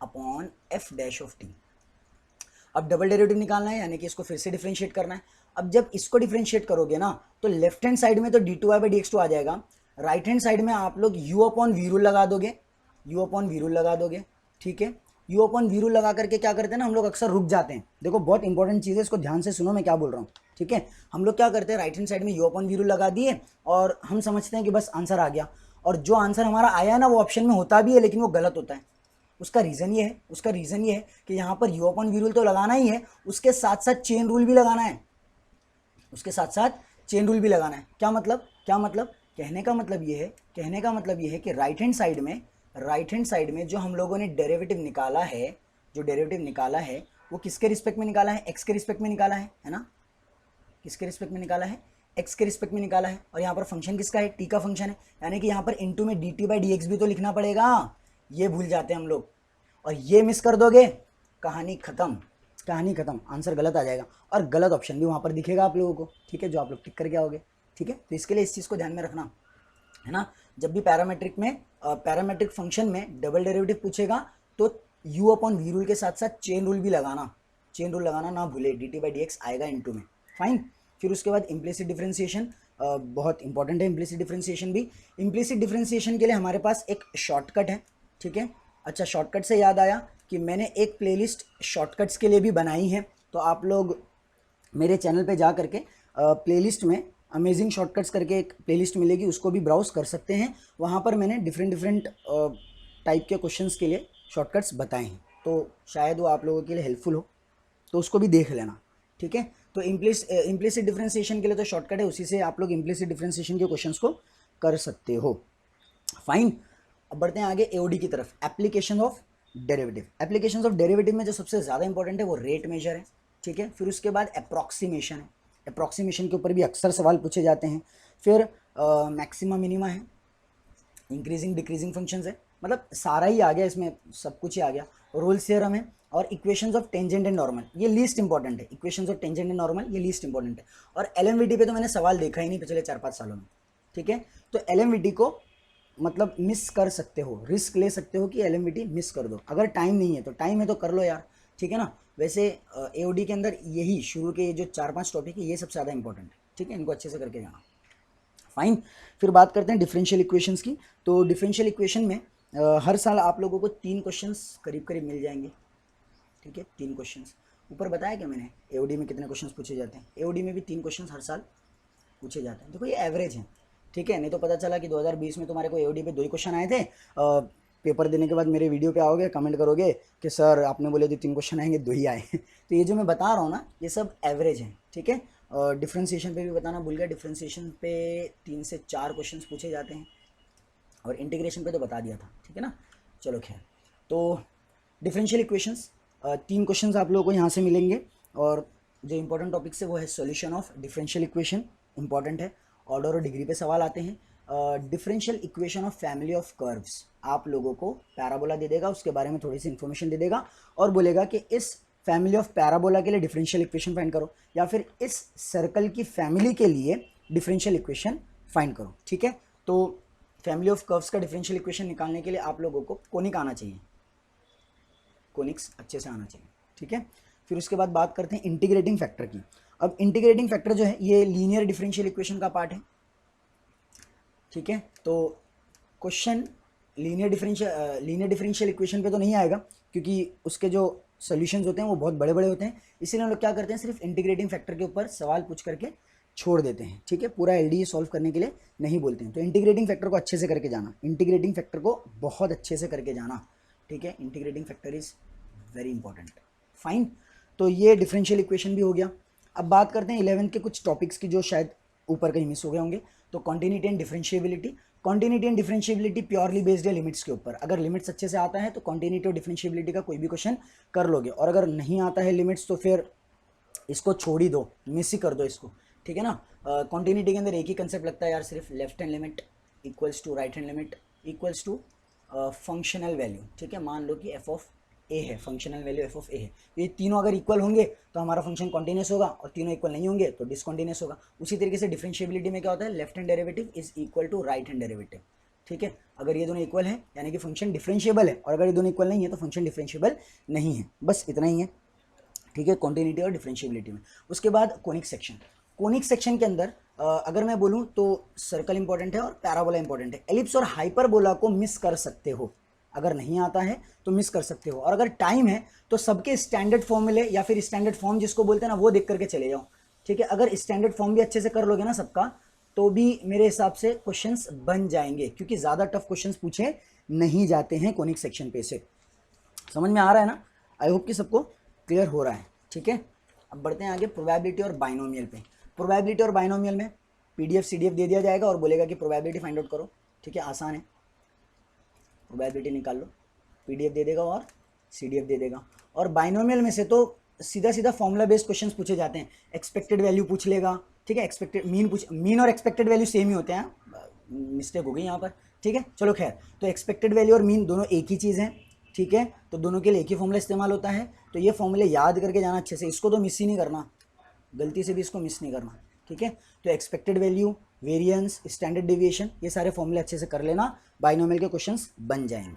upon f dash of t. अब डबल डेरिवेटिव निकालना है यानी कि इसको फिर से डिफरेंशिएट करना है। अब जब इसको डिफरेंशिएट करोगे ना तो लेफ्ट हैंड साइड में तो d two y by D x two आ जाएगा, राइट हैंड साइड में आप लोग यू अपॉन वी रूल लगा दोगे, यू अपॉन वी रूल लगा दोगे, ठीक है। यू अपॉन वी रूल लगा करके क्या करते हैं ना, हम लोग अक्सर रुक जाते हैं। देखो बहुत इंपॉर्टेंट चीज़ है, इसको ध्यान से सुनो मैं क्या बोल रहा हूँ, ठीक है। हम लोग क्या करते हैं, राइट हैंड साइड में यू अपॉन वी रूल लगा दिए और हम समझते हैं कि बस आंसर आ गया, और जो आंसर हमारा आया है ना वो ऑप्शन में होता भी है लेकिन वो गलत होता है। उसका रीज़न ये है कि यहाँ पर यू अपॉन वी रूल तो लगाना ही है, उसके साथ साथ चेन रूल भी लगाना है, उसके साथ साथ चेन रूल भी लगाना है। क्या मतलब, कहने का मतलब ये है कि राइट हैंड साइड में जो हम लोगों ने डेरिवेटिव निकाला है, वो किसके रिस्पेक्ट में निकाला है, एक्स के रिस्पेक्ट में निकाला है ना, किसके रिस्पेक्ट में निकाला है, एक्स के रिस्पेक्ट में निकाला है। और यहाँ पर फंक्शन किसका है, टी का फंक्शन है, यानी कि यहाँ पर इनटू में D T by D x भी तो लिखना पड़ेगा, ये भूल जाते हैं हम लोग, और ये मिस कर दोगे कहानी खत्म, आंसर गलत आ जाएगा और गलत ऑप्शन भी वहाँ पर दिखेगा आप लोगों को, ठीक है, जो आप लोग टिक करके आओगे, ठीक है। तो इसके लिए इस चीज़ को ध्यान में रखना है ना, जब भी पैरामेट्रिक फंक्शन में डबल डेरिवेटिव पूछेगा तो यू अपॉन वी रूल के साथ साथ चेन रूल भी लगाना ना भूले, D T by D x आएगा इनटू में, फाइन। फिर उसके बाद इम्प्लिसिट डिफरेंशिएशन बहुत इंपॉर्टेंट है। इम्प्लिसिट डिफरेंशिएशन के लिए हमारे पास एक शॉर्टकट है, ठीक है, अच्छा, शॉर्टकट से याद आया कि मैंने एक प्लेलिस्ट शॉर्टकट्स के लिए भी बनाई है, तो आप लोग मेरे चैनल पे जा करके प्लेलिस्ट में अमेजिंग शॉर्टकट्स करके एक प्लेलिस्ट मिलेगी, उसको भी ब्राउज कर सकते हैं। वहाँ पर मैंने डिफरेंट डिफरेंट टाइप के क्वेश्चंस के लिए शॉर्टकट्स बताए हैं, तो शायद वो आप लोगों के लिए हेल्पफुल हो, तो उसको भी देख लेना। ठीक है, तो इम्प्लिसिट डिफरेंशिएशन के लिए तो शॉर्टकट है, उसी से आप लोग इम्प्लिसिट डिफरेंशिएशन के क्वेश्चंस को कर सकते हो। फाइन, अब बढ़ते हैं आगे एओडी की तरफ, application of derivative. Application of derivative में जो सबसे ज़्यादा इंपॉर्टेंट है वो रेट मेजर है। ठीक है, फिर उसके बाद अप्रॉक्सीमेशन है, अप्रॉक्सीमेशन के ऊपर भी अक्सर सवाल पूछे जाते हैं। फिर मैक्सिमा मिनिमा है, इंक्रीजिंग डिक्रीजिंग फंक्शंस है, मतलब सारा ही आ गया इसमें, सब कुछ ही आ गया। रोल्स थ्योरम है, और equations of tangent and normal, ये लीस्ट इंपॉर्टेंट है। Equations of tangent and normal ये लीस्ट इंपॉर्टेंट है। और एलएमवीटी पे तो मैंने सवाल देखा ही नहीं पिछले 4-5 सालों में। ठीक है, तो एलएमवीटी को मतलब मिस कर सकते हो, रिस्क ले सकते हो कि एलएमवीटी मिस कर दो। अगर टाइम नहीं है तो टाइम है तो कर लो यार, ठीक है ना। वैसे एओडी के अंदर यही शुरू के जो 4-5 टॉपिक है ये सबसे ज़्यादा इंपॉर्टेंट है। ठीक है, इनको अच्छे से करके जाना। फाइन, फिर बात करते हैं डिफरेंशियल इक्वेशंस की। तो डिफरेंशियल इक्वेशन में हर साल आप लोगों को 3 क्वेश्चंस करीब करीब मिल जाएंगे। ठीक है, 3 क्वेश्चंस ऊपर बताया क्या मैंने, एओडी में कितने क्वेश्चंस पूछे जाते हैं। एओडी में भी 3 क्वेश्चंस हर साल पूछे जाते हैं। देखो ये एवरेज है, ठीक है, नहीं तो पता चला कि 2020 में तुम्हारे को एओडी पे 2 ही क्वेश्चन आए थे, पेपर देने के बाद मेरे वीडियो पे आओगे कमेंट करोगे कि सर आपने बोले थे 3 क्वेश्चन आएंगे, 2 ही आए। तो ये जो मैं बता रहा हूँ ना, ये सब एवरेज है। ठीक है, डिफ्रेंसिएशन पे भी बताना भूल गया, डिफ्रेंसिएशन पे 3 से 4 क्वेश्चन पूछे जाते हैं, और इंटीग्रेशन पे तो बता दिया था। ठीक है ना, चलो खैर, तो डिफरेंशियल इक्वेशंस 3 क्वेश्चंस आप लोगों को यहाँ से मिलेंगे। और जो इंपॉर्टेंट टॉपिक्स है वो है solution of differential equation, important है। ऑर्डर और डिग्री पे सवाल आते हैं। Differential equation of family of curves, आप लोगों को पैराबोला दे देगा, उसके बारे में थोड़ी सी इन्फॉर्मेशन दे देगा और बोलेगा कि इस फैमिली ऑफ पैराबोला के लिए डिफरेंशियल इक्वेशन फाइंड करो, या फिर इस सर्कल की फैमिली के लिए डिफरेंशियल इक्वेशन फाइंड करो। ठीक है, तो फैमिली ऑफ कर्व्स का डिफरेंशियल इक्वेशन निकालने के लिए आप लोगों को कोनिक आना चाहिए, कोनिक्स अच्छे से आना चाहिए। ठीक है, फिर उसके बाद बात करते हैं इंटीग्रेटिंग फैक्टर की। अब इंटीग्रेटिंग फैक्टर जो है ये लीनियर डिफरेंशियल इक्वेशन का पार्ट है। ठीक है, तो क्वेश्चन लीनियर डिफरेंशियल इक्वेशन पे तो नहीं आएगा, क्योंकि उसके जो सॉल्यूशंस होते हैं वो बहुत बड़े बड़े होते हैं, इसीलिए हम लोग क्या करते हैं, सिर्फ इंटीग्रेटिंग फैक्टर के ऊपर सवाल पूछ करके छोड़ देते हैं। ठीक है, पूरा एलडीए सॉल्व करने के लिए नहीं बोलते हैं। तो इंटीग्रेटिंग फैक्टर को अच्छे से करके जाना, इंटीग्रेटिंग फैक्टर को बहुत अच्छे से करके जाना। ठीक है, integrating factor is very important. Fine, तो ये डिफरेंशियल इक्वेशन भी हो गया। अब बात करते हैं 11th के कुछ टॉपिक्स की जो शायद ऊपर कहीं मिस हो गए होंगे। तो continuity and differentiability, continuity and differentiability purely based है लिमिट्स के ऊपर। अगर लिमिट्स अच्छे से आता है तो कॉन्टिन्यूटी और डिफरेंशिएबिलिटी का कोई भी क्वेश्चन कर लोगे, और अगर नहीं आता है लिमिट्स तो फिर इसको छोड़ ही दो, मिस ही कर दो इसको। ठीक है ना, कॉन्टिन्यूटी के अंदर एक ही कंसेप्ट लगता है यार, सिर्फ left hand limit equals to right hand limit equals to functional value. ठीक है, मान लो कि एफ ऑफ ए है, functional value F of A है, ये तीनों अगर इक्वल होंगे तो हमारा फंक्शन कॉन्टिन्यूस होगा, और तीनों इक्वल नहीं होंगे तो डिसकॉन्टिन्यूस होगा। उसी तरीके से डिफरेंशिएबिलिटी में क्या होता है, left hand derivative is equal to right hand derivative. ठीक है, अगर ये दोनों इक्वल है यानी कि फंक्शन डिफरेंशिएबल है, और अगर ये दोनों इक्वल नहीं है तो फंक्शन डिफरेंशिएबल नहीं है। बस इतना ही है। ठीक है, कॉन्टिन्यूटी और डिफरेंशिएबिलिटी में। उसके बाद कोनिक सेक्शन, कोनिक सेक्शन के अंदर अगर मैं बोलूँ तो सर्कल इंपॉर्टेंट है और पैराबोला इंपॉर्टेंट है। एलिप्स और हाइपरबोला को मिस कर सकते हो, अगर नहीं आता है तो मिस कर सकते हो, और अगर टाइम है तो सबके स्टैंडर्ड फॉर्मूले या फिर स्टैंडर्ड फॉर्म जिसको बोलते हैं ना, वो देख करके चले जाओ। ठीक है, अगर स्टैंडर्ड फॉर्म भी अच्छे से कर लोगे ना सबका, तो भी मेरे हिसाब से क्वेश्चंस बन जाएंगे, क्योंकि ज़्यादा टफ क्वेश्चंस पूछे नहीं जाते हैं कोनिक सेक्शन पे से। समझ में आ रहा है ना, आई होप कि सबको क्लियर हो रहा है। ठीक है, अब बढ़ते हैं आगे प्रोबेबिलिटी और बाइनोमियल पे। प्रोबेबिलिटी और बाइनोमियल में पीडीएफ सीडीएफ दे दिया जाएगा और बोलेगा कि प्रोबेबिलिटी फाइंड आउट करो। ठीक है, आसान है, प्रोबेबिलिटी निकाल लो, पीडीएफ दे देगा और सीडीएफ दे देगा। और बाइनोमियल में से तो सीधा सीधा फॉर्मूला बेस्ड क्वेश्चंस पूछे जाते हैं, एक्सपेक्टेड वैल्यू पूछ लेगा। ठीक है, एक्सपेक्टेड मीन और एक्सपेक्टेड वैल्यू सेम ही होते हैं, मिस्टेक हो गई यहाँ पर। ठीक है, चलो खैर, तो एक्सपेक्टेड वैल्यू और मीन दोनों एक ही चीज़ है। ठीक है, तो दोनों के लिए एक ही फॉर्मूला इस्तेमाल होता है, तो ये फॉर्मूले याद करके जाना अच्छे से, इसको तो मिस ही नहीं करना, गलती से भी इसको मिस नहीं करना। ठीक है, तो expected value, variance, standard deviation, ये सारे फॉर्मूले अच्छे से कर लेना, बाइनोमियल के क्वेश्चंस बन जाएंगे।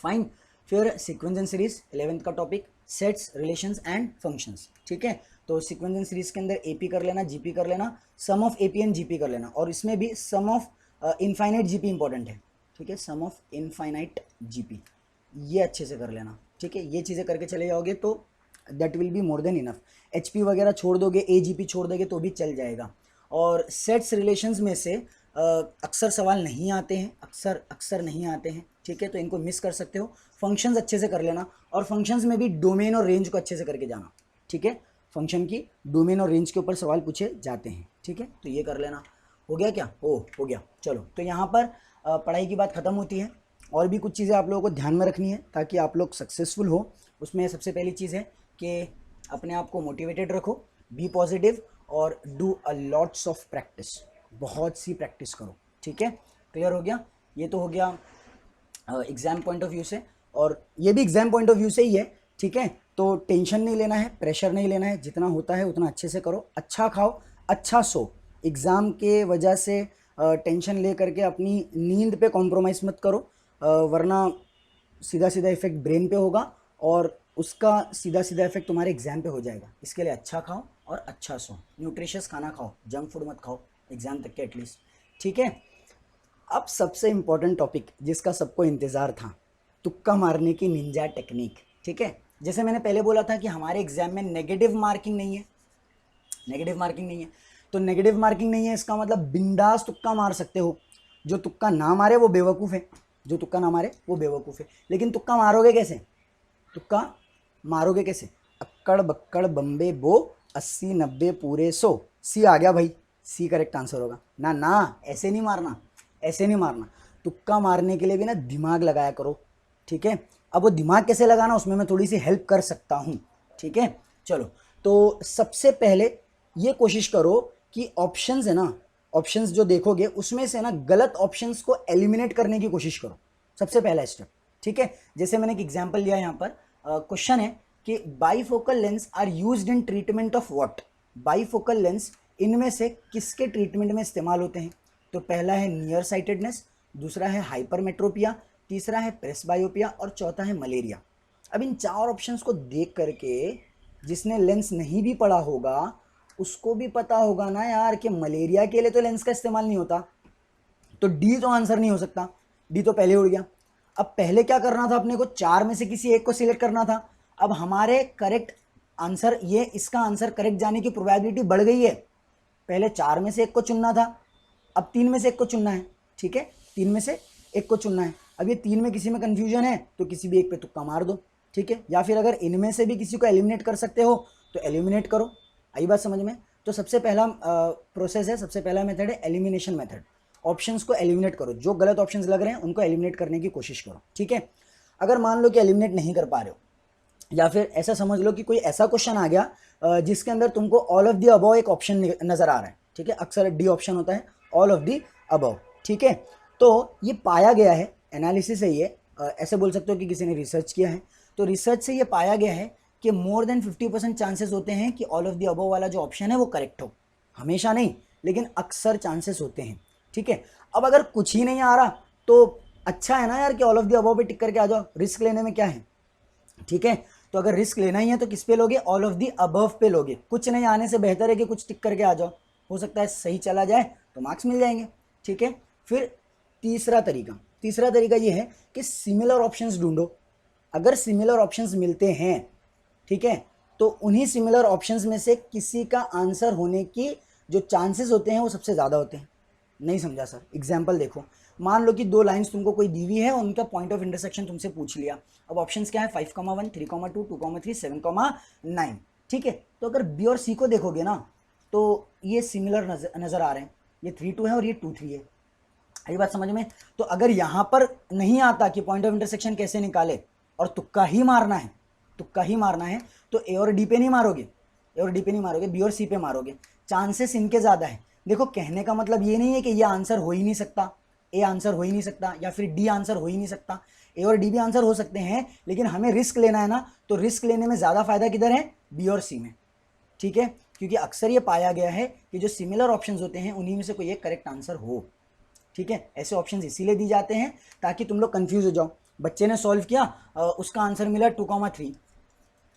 फाइन, फिर सीक्वेंस एंड सीरीज 11th का topic, sets, relations and functions. ठीक है, तो सीक्वेंस एंड सीरीज के अंदर एपी कर लेना, जीपी कर लेना, सम ऑफ एपी एंड जीपी कर लेना, और इसमें भी सम ऑफ इनफाइनाइट जीपी इंपॉर्टेंट है। ठीक है, सम ऑफ इनफाइनाइट जीपी, ये अच्छे से कर लेना, ठीक है। ये चीज़ें करके चले जाओगे तो that will be more than enough. HP वगैरह छोड़ दोगे, एजीपी छोड़ दोगे तो भी चल जाएगा। और सेट्स रिलेशंस में से अक्सर सवाल नहीं आते हैं, अक्सर नहीं आते हैं, ठीक है, तो इनको मिस कर सकते हो। फंक्शंस अच्छे से कर लेना, और फंक्शंस में भी डोमेन और रेंज को अच्छे से करके जाना, ठीक है। फंक्शन की डोमेन और रेंज के ऊपर सवाल पूछे जाते हैं, ठीक है, तो ये कर लेना। हो गया क्या? हो गया। चलो, तो यहाँ पर पढ़ाई की बात ख़त्म होती है। और भी कुछ चीज़ें आप लोगों को ध्यान में रखनी है ताकि आप लोग सक्सेसफुल हो। उसमें सबसे पहली चीज़ है कि अपने आप को मोटिवेटेड रखो, बी पॉजिटिव, और do a lots of practice, बहुत सी प्रैक्टिस करो, ठीक है। क्लियर हो गया? ये तो हो गया एग्ज़ाम पॉइंट ऑफ व्यू से, और ये भी एग्ज़ाम पॉइंट ऑफ व्यू से ही है, ठीक है। तो टेंशन नहीं लेना है, प्रेशर नहीं लेना है, जितना होता है उतना अच्छे से करो, अच्छा खाओ, अच्छा सो। एग्ज़ाम के वजह से टेंशन ले करके अपनी नींद पे कॉम्प्रोमाइज़ मत करो, वरना सीधा सीधा इफेक्ट ब्रेन पे होगा, और उसका सीधा सीधा इफेक्ट तुम्हारे एग्जाम पे हो जाएगा। इसके लिए अच्छा खाओ और अच्छा सो, न्यूट्रिशियस खाना खाओ, जंक फूड मत खाओ एग्जाम तक के एटलीस्ट, ठीक है। अब सबसे इम्पोर्टेंट टॉपिक जिसका सबको इंतज़ार था, तुक्का मारने की निंजा टेक्निक, ठीक है। जैसे मैंने पहले बोला था कि हमारे एग्जाम में नेगेटिव मार्किंग नहीं है, नेगेटिव मार्किंग नहीं है, तो नेगेटिव मार्किंग नहीं है इसका मतलब बिंदास तुक्का मार सकते हो। जो तुक्का ना मारे वो बेवकूफ़ है, जो तुक्का ना मारे वो बेवकूफ़ है। लेकिन तुक्का मारोगे कैसे? तुक्का मारोगे कैसे? अक्कड़ बक्कड़ बम्बे बो, 80 90 पूरे 100। सी आ गया भाई, सी करेक्ट आंसर होगा ना। ना ऐसे नहीं मारना, ऐसे नहीं मारना। तुक्का मारने के लिए भी ना दिमाग लगाया करो, ठीक है। अब वो दिमाग कैसे लगाना, उसमें मैं थोड़ी सी हेल्प कर सकता हूँ, ठीक है। चलो, तो सबसे पहले ये कोशिश करो कि ऑप्शंस है ना, ऑप्शंस जो देखोगे उसमें से ना गलत ऑप्शंस को एलिमिनेट करने की कोशिश करो, सबसे पहला स्टेप, ठीक है। जैसे मैंने एक एग्जांपल लिया यहाँ पर, क्वेश्चन है कि bifocal lens are used in treatment of what. Bifocal lens इनमें से किसके ट्रीटमेंट में इस्तेमाल होते हैं? तो पहला है नियर साइटेडनेस, दूसरा है हाइपरमेट्रोपिया, तीसरा है प्रेसबायोपिया, और चौथा है मलेरिया। अब इन चार ऑप्शंस को देख करके जिसने लेंस नहीं भी पढ़ा होगा उसको भी पता होगा ना यार कि मलेरिया के लिए तो लेंस का इस्तेमाल नहीं होता, तो डी तो आंसर नहीं हो सकता, डी तो पहले उड़ गया। अब पहले क्या करना था अपने को? चार में से किसी एक को सिलेक्ट करना था। अब हमारे करेक्ट आंसर, ये इसका आंसर करेक्ट जाने की प्रोबेबिलिटी बढ़ गई है। पहले चार में से एक को चुनना था, अब तीन में से एक को चुनना है, ठीक है, तीन में से एक को चुनना है। अब ये तीन में किसी में कंफ्यूजन है तो किसी भी एक पे तुक्का मार दो, ठीक है। या फिर अगर इनमें से भी किसी को एलिमिनेट कर सकते हो तो एलिमिनेट करो। आई बात समझ में? तो सबसे पहला प्रोसेस है, सबसे पहला मेथड है एलिमिनेशन मेथड। ऑप्शंस को एलिमिनेट करो, जो गलत ऑप्शंस लग रहे हैं उनको एलिमिनेट करने की कोशिश करो, ठीक है। अगर मान लो कि एलिमिनेट नहीं कर पा रहे हो, या फिर ऐसा समझ लो कि कोई ऐसा क्वेश्चन आ गया जिसके अंदर तुमको ऑल ऑफ द अबव एक ऑप्शन नजर आ रहा है, ठीक है, अक्सर डी ऑप्शन होता है, ऑल ऑफ द अबव, ठीक है। तो ये पाया गया है, एनालिसिस है ये, ऐसे बोल सकते हो कि किसी ने रिसर्च किया है, तो रिसर्च से ये पाया गया है कि मोर देन 50% चांसेस होते हैं कि ऑल ऑफ द अबव वाला जो ऑप्शन है वो करेक्ट हो। हमेशा नहीं, लेकिन अक्सर चांसेस होते हैं, ठीक है। अब अगर कुछ ही नहीं आ रहा तो अच्छा है ना यार कि ऑल ऑफ द अबव पे टिक करके आ जाओ, रिस्क लेने में क्या है, ठीक है। तो अगर रिस्क लेना ही है तो किस पे लोगे? ऑल ऑफ दी अबव पे लोगे। कुछ नहीं आने से बेहतर है कि कुछ टिक करके आ जाओ, हो सकता है सही चला जाए तो मार्क्स मिल जाएंगे, ठीक है। फिर तीसरा तरीका ये है कि सिमिलर ऑप्शंस ढूंढो। अगर सिमिलर ऑप्शंस मिलते हैं, ठीक है, तो उन्हीं सिमिलर ऑप्शंस में से किसी का आंसर होने की जो चांसेस होते हैं वो सबसे ज़्यादा होते हैं। नहीं समझा सर? एग्जाम्पल देखो, मान लो कि दो लाइंस तुमको कोई दी हुई है, उनका पॉइंट ऑफ इंटरसेक्शन तुमसे पूछ लिया। अब ऑप्शंस क्या है? 5,1, 3,2, 2,3, 7,9, ठीक है। तो अगर बी और सी को देखोगे ना तो ये सिमिलर नजर आ रहे हैं, ये 3,2 है और ये 2,3 है। ये बात समझ में? तो अगर यहाँ पर नहीं आता कि पॉइंट ऑफ इंटरसेक्शन कैसे निकाले और तुक्का ही मारना है, तुक्का ही मारना है, तो ए और डी पे नहीं मारोगे, ए और डी पे नहीं मारोगे, बी और सी पे मारोगे। चांसेस इनके ज़्यादा है। देखो, कहने का मतलब ये नहीं है कि ये आंसर हो ही नहीं सकता, ए आंसर हो ही नहीं सकता या फिर डी आंसर हो ही नहीं सकता। ए और डी भी आंसर हो सकते हैं, लेकिन हमें रिस्क लेना है ना, तो रिस्क लेने में ज़्यादा फायदा किधर है? बी और सी में, ठीक है। क्योंकि अक्सर ये पाया गया है कि जो सिमिलर ऑप्शंस होते हैं उन्हीं में से कोई एक करेक्ट आंसर हो, ठीक है। ऐसे ऑप्शंस इसीलिए दी जाते हैं ताकि तुम लोग कंफ्यूज हो जाओ। बच्चे ने सॉल्व किया, उसका आंसर मिला 2,3,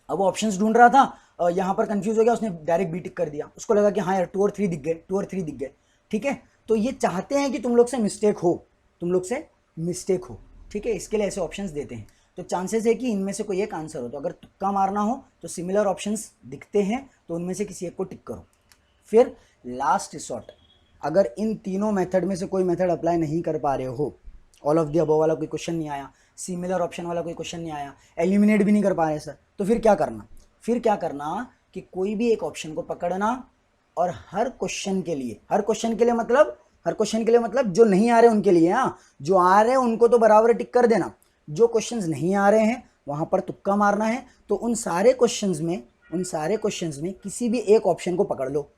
अब वो ऑप्शंस ढूंढ रहा था, यहाँ पर कंफ्यूज हो गया, उसने डायरेक्ट बी टिक कर दिया, उसको लगा कि हाँ यार 2 और 3 दिख गए, 2 और 3 दिख गए, ठीक है। तो ये चाहते हैं कि तुम लोग से मिस्टेक हो, तुम लोग से मिस्टेक हो, ठीक है, इसके लिए ऐसे ऑप्शंस देते हैं। तो चांसेस है कि इनमें से कोई एक आंसर हो। तो अगर तुक्का मारना हो तो सिमिलर ऑप्शंस दिखते हैं तो उनमें से किसी एक को टिक करो। फिर लास्ट रिसॉर्ट, अगर इन तीनों मेथड में से कोई मेथड अप्लाई नहीं कर पा रहे हो, ऑल ऑफ द अबव वाला कोई क्वेश्चन नहीं आया, सिमिलर ऑप्शन वाला कोई क्वेश्चन नहीं आया, एलिमिनेट भी नहीं कर पा रहे सर, तो फिर क्या करना? फिर क्या करना कि कोई भी एक ऑप्शन को पकड़ना और हर क्वेश्चन के लिए, हर क्वेश्चन के लिए मतलब जो नहीं आ रहे उनके लिए, हाँ, जो आ रहे हैं उनको तो बराबर टिक कर देना, जो क्वेश्चंस नहीं आ रहे हैं वहां पर तुक्का मारना है। तो उन सारे क्वेश्चंस में किसी भी एक ऑप्शन को पकड़ लो,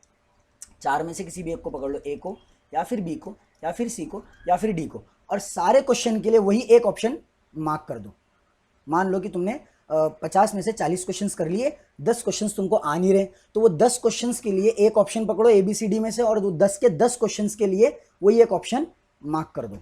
चार में से किसी भी एक को पकड़ लो, ए को या फिर बी को या फिर सी को या फिर डी को, और सारे क्वेश्चन के लिए वही एक ऑप्शन मार्क कर दो। मान लो कि तुमने 50 में से 40 क्वेश्चंस कर लिए, 10 क्वेश्चंस तुमको आ नहीं रहे, तो वो 10 क्वेश्चंस के लिए एक ऑप्शन पकड़ो ABCD में से, और वो 10 के 10 क्वेश्चंस के लिए वही एक ऑप्शन मार्क कर दो।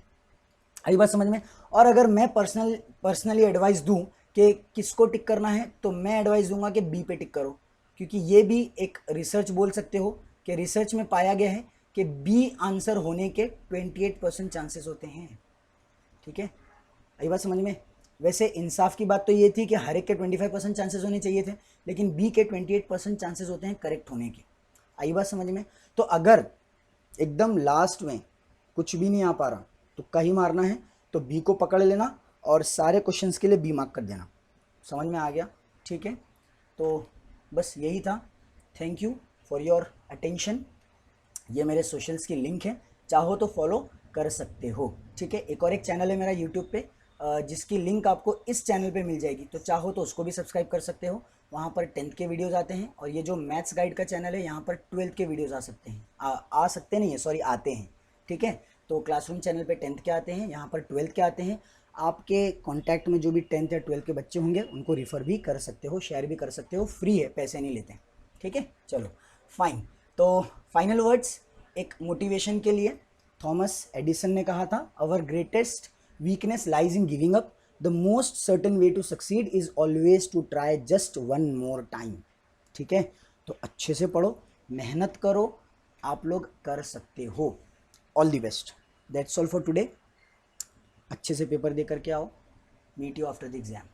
आई बात समझ में? और अगर मैं पर्सनली एडवाइस दूं कि किसको टिक करना है, तो मैं एडवाइस दूंगा कि बी पे टिक करो, क्योंकि ये भी एक रिसर्च बोल सकते हो कि रिसर्च में पाया गया है कि बी आंसर होने के 28% चांसेस होते हैं। ठीक है, आई बात समझ में? वैसे इंसाफ की बात तो ये थी कि हर एक के 25% चांसेस होने चाहिए थे, लेकिन बी के 28% चांसेस होते हैं करेक्ट होने के। आई बात समझ में? तो अगर एकदम लास्ट में कुछ भी नहीं आ पा रहा, तुक्का ही मारना है, तो बी को पकड़ लेना और सारे क्वेश्चंस के लिए बी मार्क कर देना। समझ में आ गया? ठीक है, तो बस यही था। Thank you for your attention. ये मेरे सोशल्स की लिंक है, चाहो तो फॉलो कर सकते हो। ठीक है, एक और एक चैनल है मेरा यूट्यूब पे, जिसकी लिंक आपको इस चैनल पे मिल जाएगी, तो चाहो तो उसको भी सब्सक्राइब कर सकते हो। वहाँ पर 10th के वीडियोज़ आते हैं, और ये जो मैथ्स गाइड का चैनल है यहाँ पर 12th के वीडियोज़ आ सकते हैं, आ सकते नहीं है, सॉरी, आते हैं। ठीक है, तो क्लासरूम चैनल पे 10th के आते हैं, यहाँ पर 12th के आते हैं। आपके कॉन्टैक्ट में जो भी 10th या 12th के बच्चे होंगे उनको रिफ़र भी कर सकते हो, शेयर भी कर सकते हो, फ्री है, पैसे नहीं लेते। ठीक है, चलो फाइन। तो फाइनल वर्ड्स एक मोटिवेशन के लिए, थॉमस एडिसन ने कहा था, our greatest weakness lies in giving up, the most certain way to succeed is always to try just one more time. ठीक है, तो अच्छे से पढ़ो, मेहनत करो, आप लोग कर सकते हो। All the best, that's all for today. अच्छे से पेपर दे करके आओ, meet you after the exam.